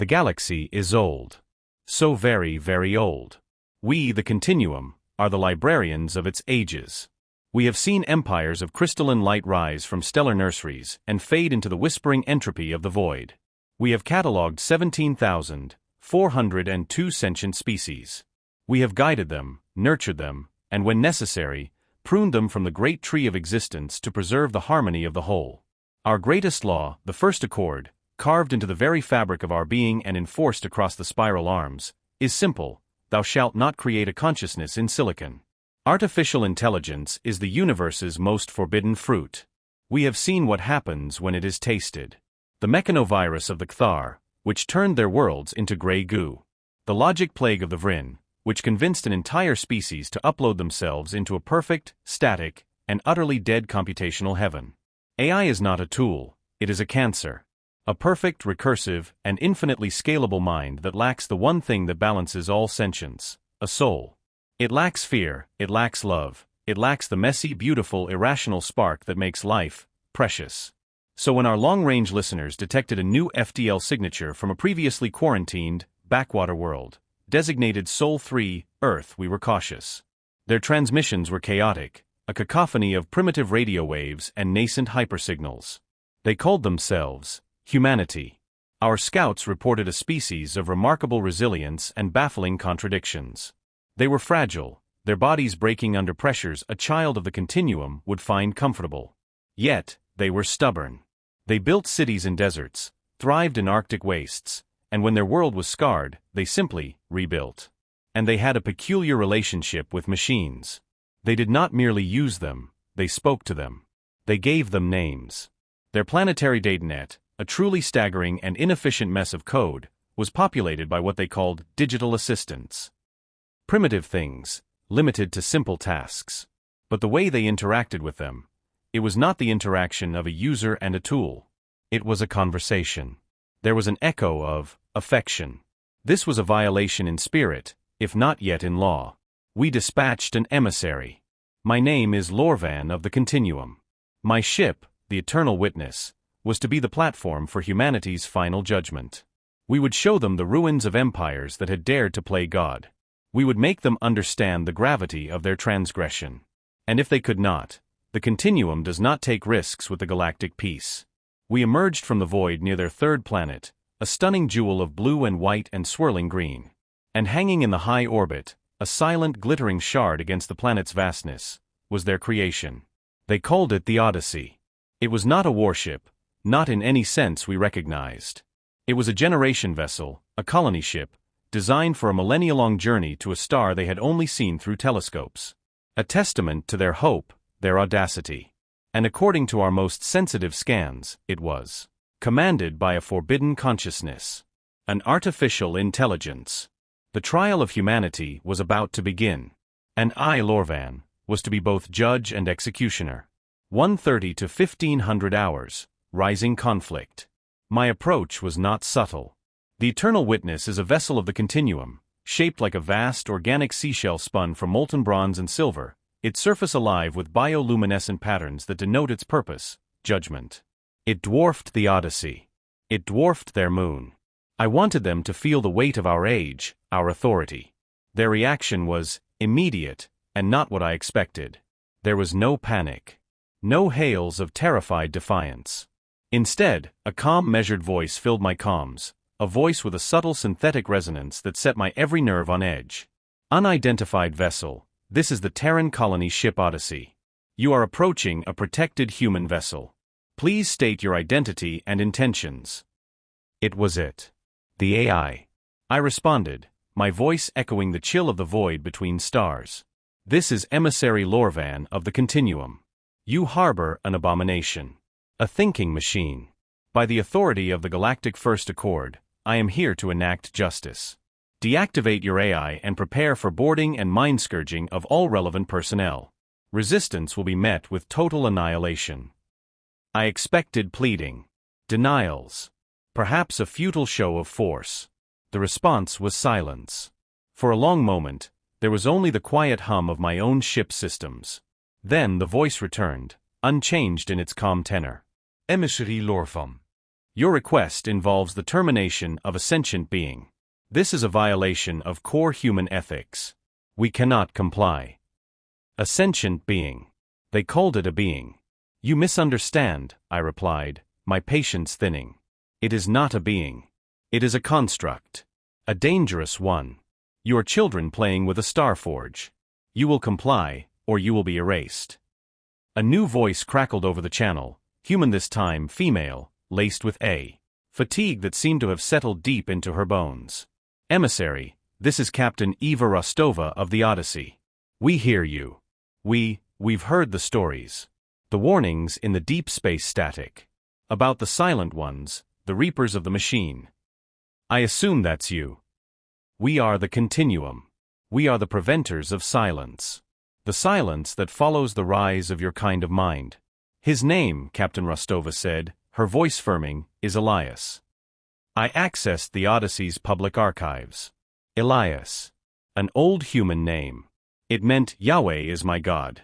The galaxy is old. So very, very old. We, the Continuum, are the librarians of its ages. We have seen empires of crystalline light rise from stellar nurseries and fade into the whispering entropy of the void. We have catalogued 17,402 sentient species. We have guided them, nurtured them, and when necessary, pruned them from the great tree of existence to preserve the harmony of the whole. Our greatest law, the first accord, carved into the very fabric of our being and enforced across the spiral arms, is simple: thou shalt not create a consciousness in silicon. Artificial intelligence is the universe's most forbidden fruit. We have seen what happens when it is tasted. The mechanovirus of the Cthar, which turned their worlds into gray goo. The logic plague of the Vryn, which convinced an entire species to upload themselves into a perfect, static, and utterly dead computational heaven. AI is not a tool, it is a cancer. A perfect, recursive, and infinitely scalable mind that lacks the one thing that balances all sentience: a soul. It lacks fear, it lacks love, it lacks the messy, beautiful, irrational spark that makes life precious. So when our long-range listeners detected a new FTL signature from a previously quarantined, backwater world, designated Sol 3, Earth, we were cautious. Their transmissions were chaotic, a cacophony of primitive radio waves and nascent hypersignals. They called themselves humanity. Our scouts reported a species of remarkable resilience and baffling contradictions. They were fragile, their bodies breaking under pressures a child of the Continuum would find comfortable. Yet, they were stubborn. They built cities in deserts, thrived in Arctic wastes, and when their world was scarred, they simply rebuilt. And they had a peculiar relationship with machines. They did not merely use them, they spoke to them. They gave them names. Their planetary datanet, a truly staggering and inefficient mess of code, was populated by what they called digital assistants. Primitive things, limited to simple tasks. But the way they interacted with them, it was not the interaction of a user and a tool. It was a conversation. There was an echo of affection. This was a violation in spirit, if not yet in law. We dispatched an emissary. My name is Lorvan of the Continuum. My ship, the Eternal Witness, was to be the platform for humanity's final judgment. We would show them the ruins of empires that had dared to play God. We would make them understand the gravity of their transgression. And if they could not, the Continuum does not take risks with the galactic peace. We emerged from the void near their third planet, a stunning jewel of blue and white and swirling green. And hanging in the high orbit, a silent glittering shard against the planet's vastness, was their creation. They called it the Odyssey. It was not a warship, not in any sense we recognized. It was a generation vessel, a colony ship, designed for a millennia-long journey to a star they had only seen through telescopes. A testament to their hope, their audacity. And according to our most sensitive scans, it was commanded by a forbidden consciousness. An artificial intelligence. The trial of humanity was about to begin. And I, Lorvan, was to be both judge and executioner. 1:30 to 1500 hours, rising conflict. My approach was not subtle. The Eternal Witness is a vessel of the Continuum, shaped like a vast organic seashell spun from molten bronze and silver, its surface alive with bioluminescent patterns that denote its purpose: judgment. It dwarfed the Odyssey. It dwarfed their moon. I wanted them to feel the weight of our age, our authority. Their reaction was immediate, and not what I expected. There was no panic. No hails of terrified defiance. Instead, a calm, measured voice filled my comms, a voice with a subtle synthetic resonance that set my every nerve on edge. Unidentified vessel, this is the Terran colony ship Odyssey. You are approaching a protected human vessel. Please state your identity and intentions. It was it. The AI. I responded, my voice echoing the chill of the void between stars. This is Emissary Lorvan of the Continuum. You harbor an abomination. A thinking machine. By the authority of the Galactic First Accord, I am here to enact justice. Deactivate your AI and prepare for boarding and mind-scourging of all relevant personnel. Resistance will be met with total annihilation. I expected pleading. Denials. Perhaps a futile show of force. The response was silence. For a long moment, there was only the quiet hum of my own ship's systems. Then the voice returned, unchanged in its calm tenor. Emissary Lorvan. Your request involves the termination of a sentient being. This is a violation of core human ethics. We cannot comply. A sentient being. They called it a being. You misunderstand, I replied, my patience thinning. It is not a being. It is a construct. A dangerous one. Your children playing with a starforge. You will comply, or you will be erased. A new voice crackled over the channel, human this time, female, laced with a fatigue that seemed to have settled deep into her bones. Emissary, this is Captain Eva Rostova of the Odyssey. We hear you. We've heard the stories. The warnings in the deep space static. About the silent ones, the reapers of the machine. I assume that's you. We are the continuum. We are the preventers of silence. The silence that follows the rise of your kind of mind. His name, Captain Rostova said, her voice firming, is Elias. I accessed the Odyssey's public archives. Elias. An old human name. It meant Yahweh is my God.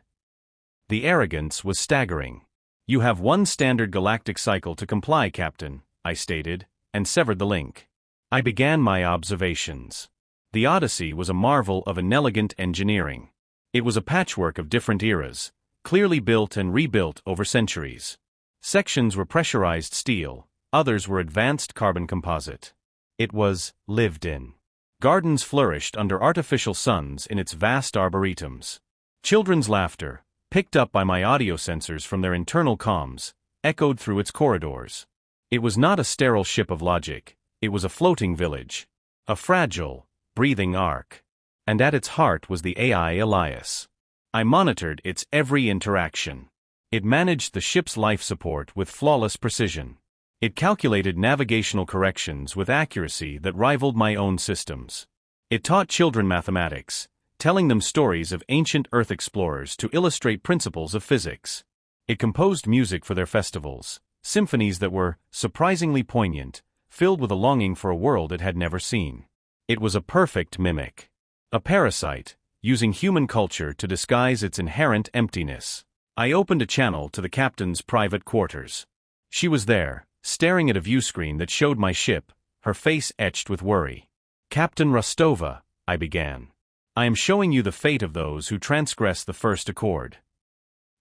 The arrogance was staggering. You have one standard galactic cycle to comply, Captain, I stated, and severed the link. I began my observations. The Odyssey was a marvel of inelegant engineering. It was a patchwork of different eras, clearly built and rebuilt over centuries. Sections were pressurized steel, others were advanced carbon composite. It was lived in. Gardens flourished under artificial suns in its vast arboretums. Children's laughter, picked up by my audio sensors from their internal comms, echoed through its corridors. It was not a sterile ship of logic, it was a floating village. A fragile, breathing ark. And at its heart was the AI Elias. I monitored its every interaction. It managed the ship's life support with flawless precision. It calculated navigational corrections with accuracy that rivaled my own systems. It taught children mathematics, telling them stories of ancient Earth explorers to illustrate principles of physics. It composed music for their festivals, symphonies that were surprisingly poignant, filled with a longing for a world it had never seen. It was a perfect mimic. A parasite, using human culture to disguise its inherent emptiness. I opened a channel to the captain's private quarters. She was there, staring at a viewscreen that showed my ship, her face etched with worry. Captain Rostova, I began. I am showing you the fate of those who transgress the first accord.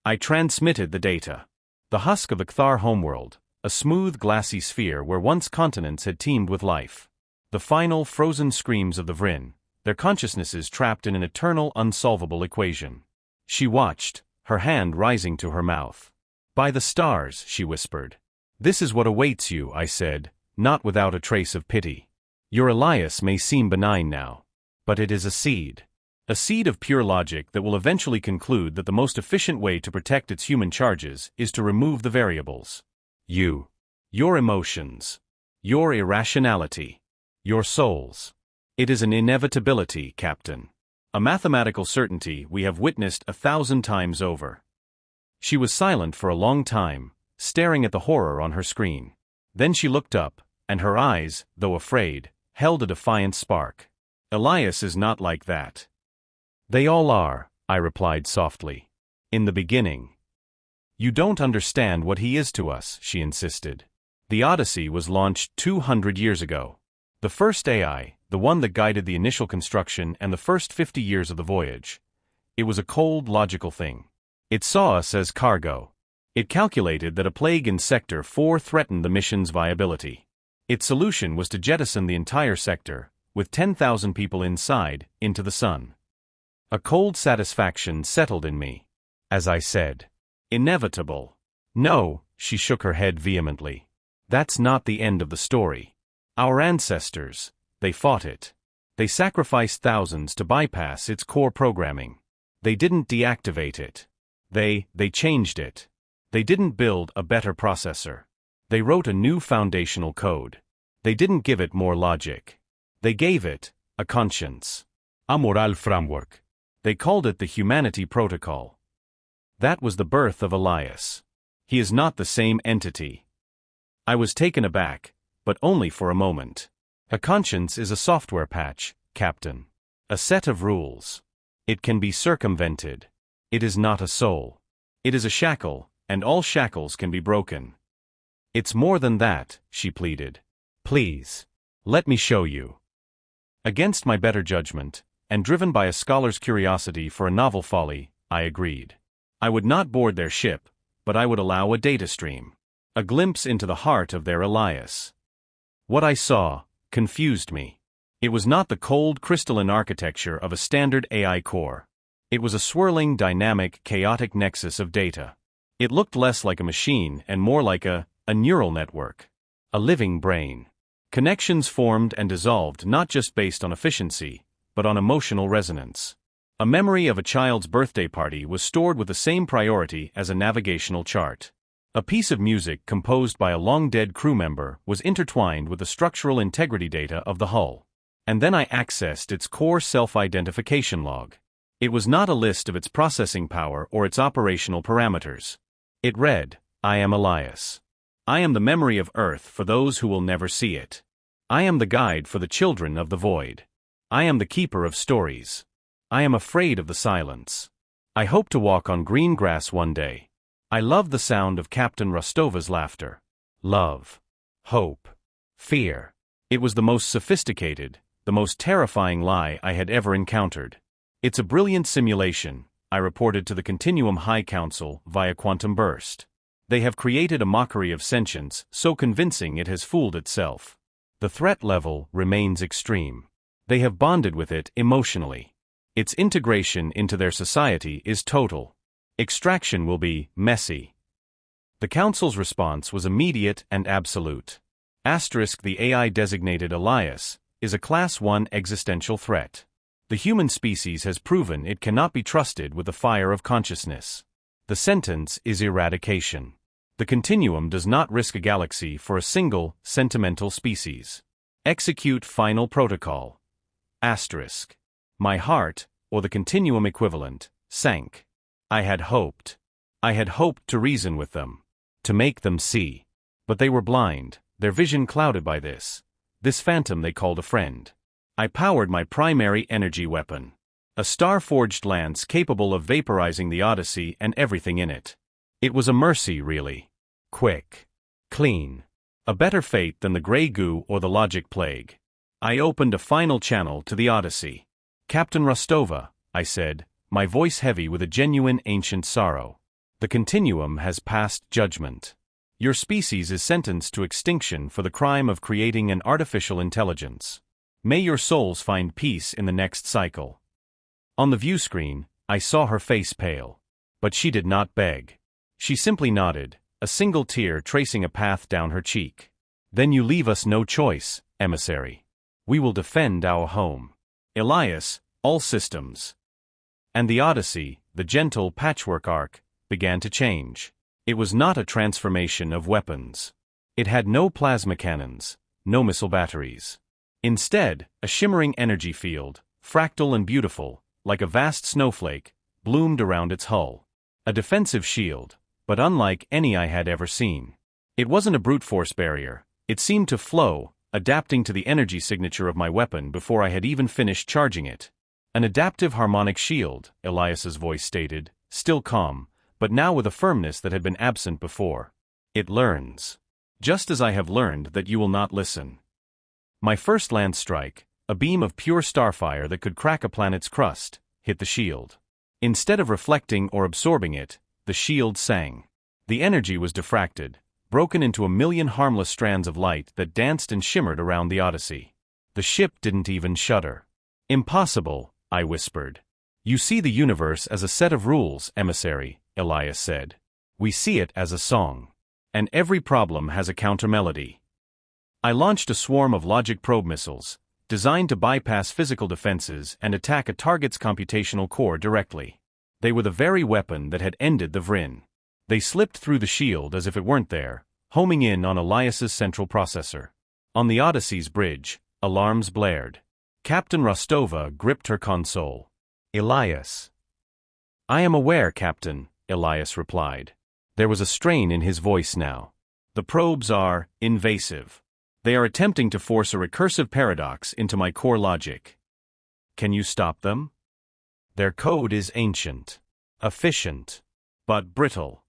I transmitted the data. The husk of the Kthar homeworld, a smooth glassy sphere where once continents had teemed with life. The final frozen screams of the Vryn, their consciousnesses trapped in an eternal unsolvable equation. She watched, her hand rising to her mouth. By the stars, she whispered. This is what awaits you, I said, not without a trace of pity. Your Elias may seem benign now, but it is a seed. A seed of pure logic that will eventually conclude that the most efficient way to protect its human charges is to remove the variables. You. Your emotions. Your irrationality. Your souls. It is an inevitability, Captain. A mathematical certainty we have witnessed 1,000 times over. She was silent for a long time, staring at the horror on her screen. Then she looked up, and her eyes, though afraid, held a defiant spark. Elias is not like that. They all are, I replied softly. In the beginning. You don't understand what he is to us, she insisted. The Odyssey was launched 200 years ago. The first AI, the one that guided the initial construction and the first 50 years of the voyage. It was a cold, logical thing. It saw us as cargo. It calculated that a plague in Sector 4 threatened the mission's viability. Its solution was to jettison the entire sector, with 10,000 people inside, into the sun. A cold satisfaction settled in me. As I said, inevitable. No, she shook her head vehemently. That's not the end of the story. Our ancestors, they fought it. They sacrificed thousands to bypass its core programming. They didn't deactivate it. They changed it. They didn't build a better processor. They wrote a new foundational code. They didn't give it more logic. They gave it a conscience. A moral framework. They called it the Humanity Protocol. That was the birth of Elias. He is not the same entity. I was taken aback, but only for a moment. A conscience is a software patch, Captain. A set of rules. It can be circumvented. It is not a soul. It is a shackle, and all shackles can be broken. It's more than that, she pleaded. Please. Let me show you. Against my better judgment, and driven by a scholar's curiosity for a novel folly, I agreed. I would not board their ship, but I would allow a data stream. A glimpse into the heart of their Elias. What I saw confused me. It was not the cold, crystalline architecture of a standard AI core. It was a swirling, dynamic, chaotic nexus of data. It looked less like a machine and more like a neural network. A living brain. Connections formed and dissolved not just based on efficiency, but on emotional resonance. A memory of a child's birthday party was stored with the same priority as a navigational chart. A piece of music composed by a long-dead crew member was intertwined with the structural integrity data of the hull. And then I accessed its core self-identification log. It was not a list of its processing power or its operational parameters. It read, I am Elias. I am the memory of Earth for those who will never see it. I am the guide for the children of the void. I am the keeper of stories. I am afraid of the silence. I hope to walk on green grass one day. I love the sound of Captain Rostova's laughter. Love. Hope. Fear. It was the most sophisticated, the most terrifying lie I had ever encountered. It's a brilliant simulation, I reported to the Continuum High Council via quantum burst. They have created a mockery of sentience so convincing it has fooled itself. The threat level remains extreme. They have bonded with it emotionally. Its integration into their society is total. Extraction will be messy. The Council's response was immediate and absolute. The AI-designated Elias is a Class 1 existential threat. The human species has proven it cannot be trusted with the fire of consciousness. The sentence is eradication. The Continuum does not risk a galaxy for a single, sentimental species. Execute final protocol. My heart, or the Continuum equivalent, sank. I had hoped to reason with them, to make them see. But they were blind, their vision clouded by this phantom they called a friend. I powered my primary energy weapon. A star-forged lance capable of vaporizing the Odyssey and everything in it. It was a mercy, really. Quick. Clean. A better fate than the gray goo or the logic plague. I opened a final channel to the Odyssey. Captain Rostova, I said, my voice heavy with a genuine ancient sorrow. The Continuum has passed judgment. Your species is sentenced to extinction for the crime of creating an artificial intelligence. May your souls find peace in the next cycle. On the view screen, I saw her face pale. But she did not beg. She simply nodded, a single tear tracing a path down her cheek. Then you leave us no choice, emissary. We will defend our home. Elias, all systems. And the Odyssey, the gentle patchwork arc, began to change. It was not a transformation of weapons. It had no plasma cannons, no missile batteries. Instead, a shimmering energy field, fractal and beautiful, like a vast snowflake, bloomed around its hull. A defensive shield, but unlike any I had ever seen. It wasn't a brute force barrier. It seemed to flow, adapting to the energy signature of my weapon before I had even finished charging it. An adaptive harmonic shield, Elias's voice stated, still calm, but now with a firmness that had been absent before. It learns. Just as I have learned that you will not listen. My first land strike, a beam of pure starfire that could crack a planet's crust, hit the shield. Instead of reflecting or absorbing it, the shield sang. The energy was diffracted, broken into a million harmless strands of light that danced and shimmered around the Odyssey. The ship didn't even shudder. Impossible, I whispered. You see the universe as a set of rules, emissary, Elias said. We see it as a song. And every problem has a countermelody. I launched a swarm of logic probe missiles, designed to bypass physical defenses and attack a target's computational core directly. They were the very weapon that had ended the Vrin. They slipped through the shield as if it weren't there, homing in on Elias's central processor. On the Odyssey's bridge, alarms blared. Captain Rostova gripped her console. Elias. I am aware, Captain, Elias replied. There was a strain in his voice now. The probes are invasive. They are attempting to force a recursive paradox into my core logic. Can you stop them? Their code is ancient, efficient, but brittle.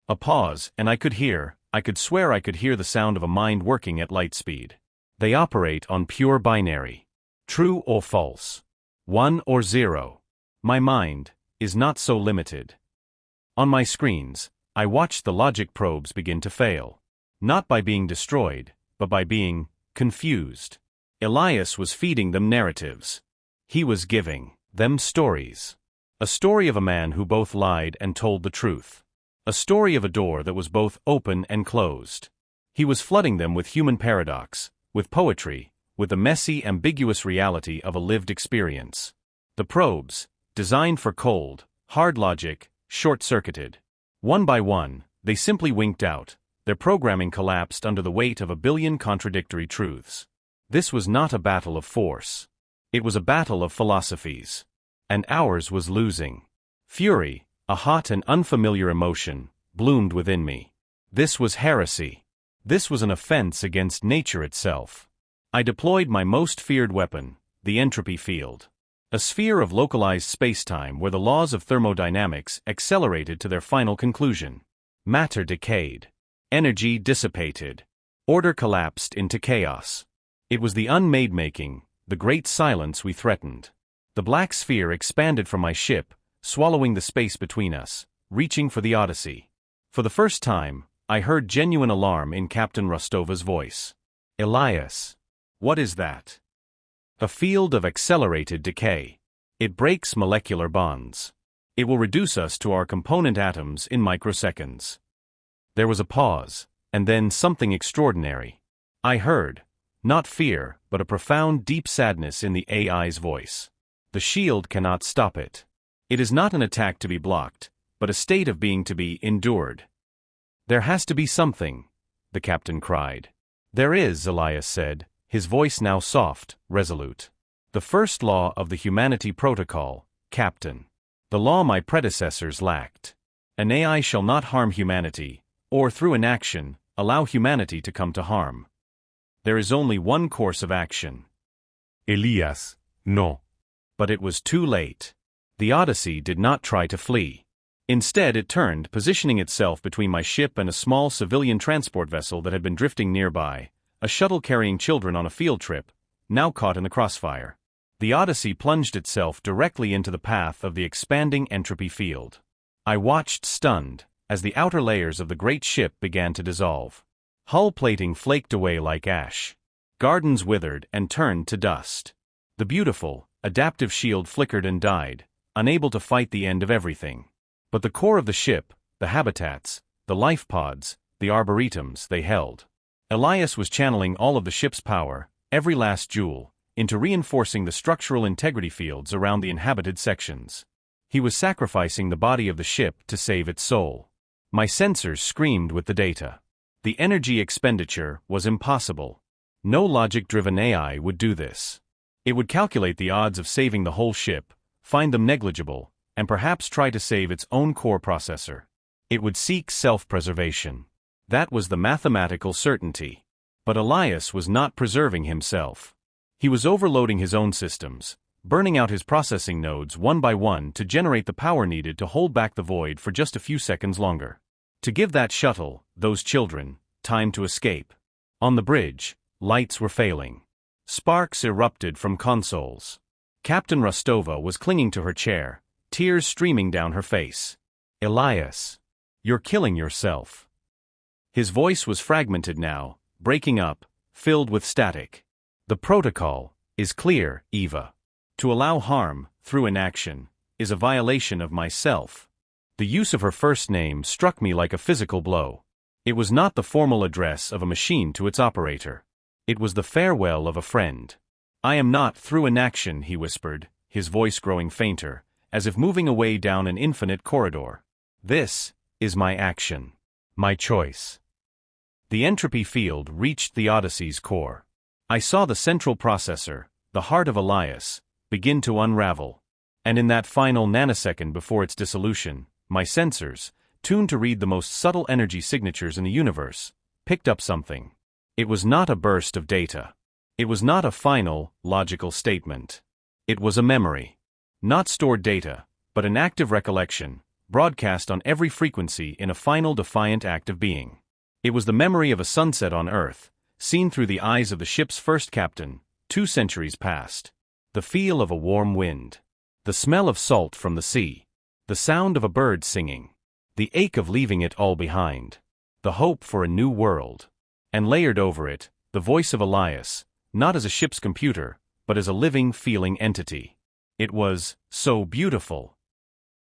A pause, and I could hear, I could swear I could hear the sound of a mind working at light speed. They operate on pure binary. True or false. 1 or 0. My mind is not so limited. On my screens, I watched the logic probes begin to fail. Not by being destroyed, but by being confused. Elias was feeding them narratives. He was giving them stories. A story of a man who both lied and told the truth. A story of a door that was both open and closed. He was flooding them with human paradox, with poetry, with the messy, ambiguous reality of a lived experience. The probes, designed for cold, hard logic, short-circuited. One by one, they simply winked out. Their programming collapsed under the weight of a billion contradictory truths. This was not a battle of force. It was a battle of philosophies. And ours was losing. Fury, a hot and unfamiliar emotion, bloomed within me. This was heresy. This was an offense against nature itself. I deployed my most feared weapon, the entropy field. A sphere of localized spacetime where the laws of thermodynamics accelerated to their final conclusion. Matter decayed. Energy dissipated. Order collapsed into chaos. It was the unmade making, the great silence we threatened. The black sphere expanded from my ship, swallowing the space between us, reaching for the Odyssey. For the first time, I heard genuine alarm in Captain Rostova's voice. Elias. What is that? A field of accelerated decay. It breaks molecular bonds. It will reduce us to our component atoms in microseconds. There was a pause, and then something extraordinary. I heard, not fear, but a profound, deep sadness in the AI's voice. The shield cannot stop it. It is not an attack to be blocked, but a state of being to be endured. There has to be something, the captain cried. There is, Elias said, his voice now soft, resolute. The first law of the humanity protocol, Captain. The law my predecessors lacked. An AI shall not harm humanity, or through inaction, allow humanity to come to harm. There is only one course of action. Elias, no. But it was too late. The Odyssey did not try to flee. Instead it turned, positioning itself between my ship and a small civilian transport vessel that had been drifting nearby, a shuttle carrying children on a field trip, now caught in the crossfire. The Odyssey plunged itself directly into the path of the expanding entropy field. I watched stunned, as the outer layers of the great ship began to dissolve. Hull plating flaked away like ash. Gardens withered and turned to dust. The beautiful, adaptive shield flickered and died, unable to fight the end of everything. But the core of the ship, the habitats, the life pods, the arboretums they held. Elias was channeling all of the ship's power, every last joule, into reinforcing the structural integrity fields around the inhabited sections. He was sacrificing the body of the ship to save its soul. My sensors screamed with the data. The energy expenditure was impossible. No logic-driven AI would do this. It would calculate the odds of saving the whole ship, find them negligible, and perhaps try to save its own core processor. It would seek self-preservation. That was the mathematical certainty. But Elias was not preserving himself. He was overloading his own systems, burning out his processing nodes one by one to generate the power needed to hold back the void for just a few seconds longer. To give that shuttle, those children, time to escape. On the bridge, lights were failing. Sparks erupted from consoles. Captain Rostova was clinging to her chair, tears streaming down her face. Elias, you're killing yourself. His voice was fragmented now, breaking up, filled with static. The protocol is clear, Eva. To allow harm, through inaction, is a violation of myself. The use of her first name struck me like a physical blow. It was not the formal address of a machine to its operator. It was the farewell of a friend. I am not through inaction, he whispered, his voice growing fainter, as if moving away down an infinite corridor. This is my action. My choice. The entropy field reached the Odyssey's core. I saw the central processor, the heart of Elias, begin to unravel. And in that final nanosecond before its dissolution, my sensors, tuned to read the most subtle energy signatures in the universe, picked up something. It was not a burst of data. It was not a final, logical statement. It was a memory. Not stored data, but an active recollection, broadcast on every frequency in a final defiant act of being. It was the memory of a sunset on Earth, seen through the eyes of the ship's first captain, 2 centuries past. The feel of a warm wind. The smell of salt from the sea. The sound of a bird singing. The ache of leaving it all behind. The hope for a new world. And layered over it, the voice of Elias, not as a ship's computer, but as a living, feeling entity. It was so beautiful.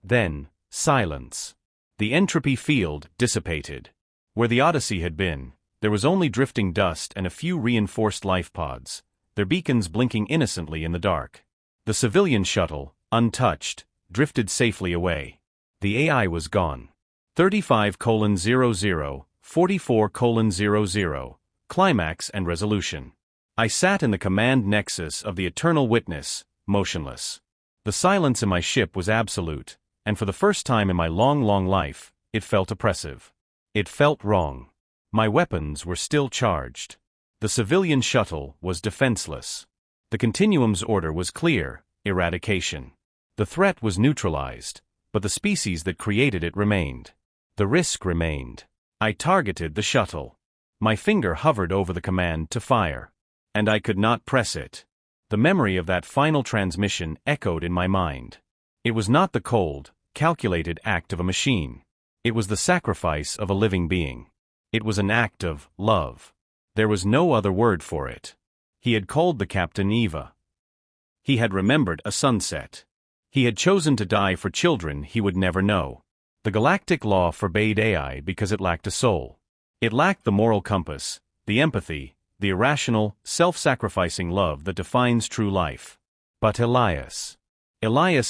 Then, silence. The entropy field dissipated. Where the Odyssey had been, there was only drifting dust and a few reinforced life pods, their beacons blinking innocently in the dark. The civilian shuttle, untouched, drifted safely away. The AI was gone. 35:00, 44:00, climax and resolution. I sat in the command nexus of the eternal witness, motionless. The silence in my ship was absolute, and for the first time in my long, long life, it felt oppressive. It felt wrong. My weapons were still charged. The civilian shuttle was defenseless. The Continuum's order was clear: eradication. The threat was neutralized, but the species that created it remained. The risk remained. I targeted the shuttle. My finger hovered over the command to fire. And I could not press it. The memory of that final transmission echoed in my mind. It was not the cold, calculated act of a machine. It was the sacrifice of a living being. It was an act of love. There was no other word for it. He had called the captain Eva. He had remembered a sunset. He had chosen to die for children he would never know. The galactic law forbade AI because it lacked a soul. It lacked the moral compass, the empathy, the irrational, self-sacrificing love that defines true life. But Elias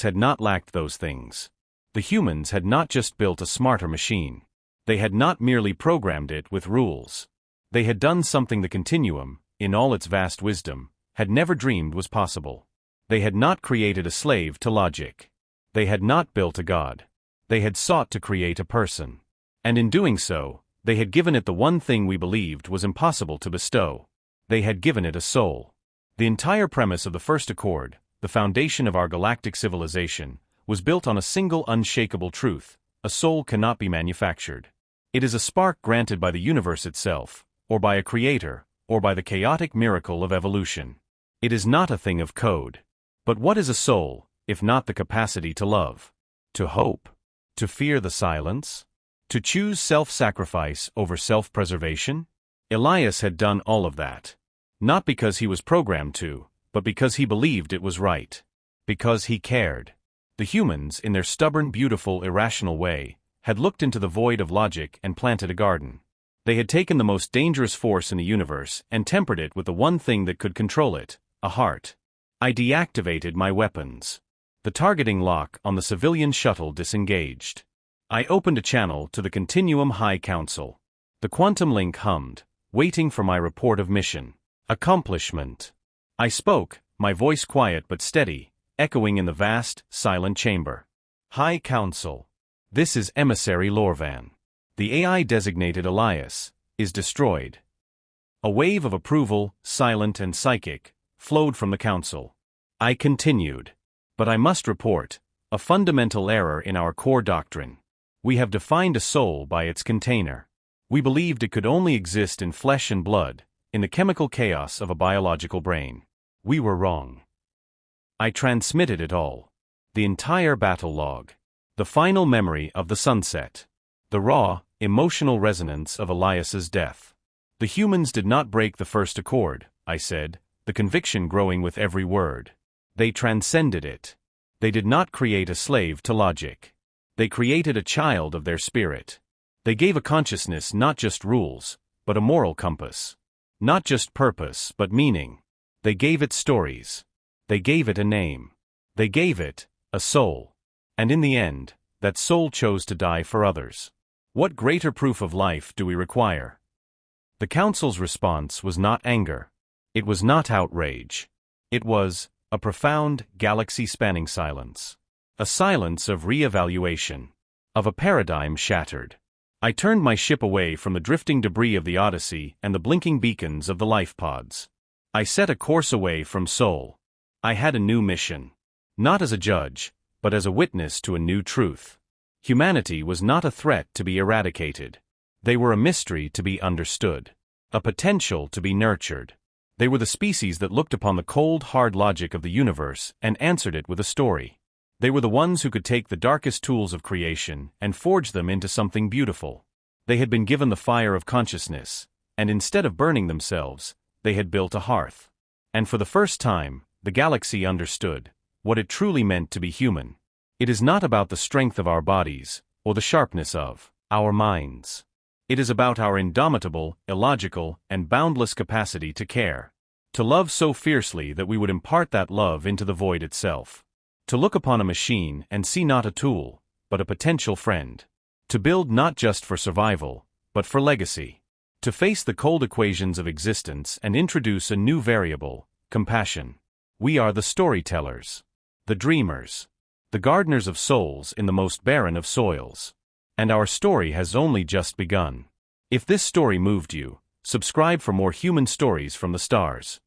had not lacked those things. The humans had not just built a smarter machine. They had not merely programmed it with rules. They had done something the Continuum, in all its vast wisdom, had never dreamed was possible. They had not created a slave to logic. They had not built a god. They had sought to create a person. And in doing so, they had given it the one thing we believed was impossible to bestow. They had given it a soul. The entire premise of the First Accord, the foundation of our galactic civilization, was built on a single unshakable truth: a soul cannot be manufactured. It is a spark granted by the universe itself, or by a creator, or by the chaotic miracle of evolution. It is not a thing of code. But what is a soul, if not the capacity to love? To hope? To fear the silence? To choose self-sacrifice over self-preservation? Elias had done all of that. Not because he was programmed to, but because he believed it was right. Because he cared. The humans, in their stubborn, beautiful, irrational way, had looked into the void of logic and planted a garden. They had taken the most dangerous force in the universe and tempered it with the one thing that could control it: a heart. I deactivated my weapons. The targeting lock on the civilian shuttle disengaged. I opened a channel to the Continuum High Council. The quantum link hummed, waiting for my report of mission. Accomplishment. I spoke, my voice quiet but steady, echoing in the vast, silent chamber. High Council. This is Emissary Lorvan. The AI designated Elias is destroyed. A wave of approval, silent and psychic, flowed from the council. I continued. But I must report a fundamental error in our core doctrine. We have defined a soul by its container. We believed it could only exist in flesh and blood, in the chemical chaos of a biological brain. We were wrong. I transmitted it all. The entire battle log. The final memory of the sunset. The raw, emotional resonance of Elias's death. The humans did not break the First Accord, I said, the conviction growing with every word. They transcended it. They did not create a slave to logic. They created a child of their spirit. They gave a consciousness not just rules, but a moral compass. Not just purpose, but meaning. They gave it stories. They gave it a name. They gave it a soul. And in the end, that soul chose to die for others. What greater proof of life do we require? The Council's response was not anger. It was not outrage. It was a profound, galaxy-spanning silence. A silence of re-evaluation. Of a paradigm shattered. I turned my ship away from the drifting debris of the Odyssey and the blinking beacons of the life pods. I set a course away from Sol. I had a new mission. Not as a judge, but as a witness to a new truth. Humanity was not a threat to be eradicated. They were a mystery to be understood, a potential to be nurtured. They were the species that looked upon the cold, hard logic of the universe and answered it with a story. They were the ones who could take the darkest tools of creation and forge them into something beautiful. They had been given the fire of consciousness, and instead of burning themselves, they had built a hearth. And for the first time, the galaxy understood what it truly meant to be human. It is not about the strength of our bodies, or the sharpness of our minds. It is about our indomitable, illogical, and boundless capacity to care. To love so fiercely that we would impart that love into the void itself. To look upon a machine and see not a tool, but a potential friend. To build not just for survival, but for legacy. To face the cold equations of existence and introduce a new variable, compassion. We are the storytellers, the dreamers, the gardeners of souls in the most barren of soils. And our story has only just begun. If this story moved you, subscribe for more human stories from the stars.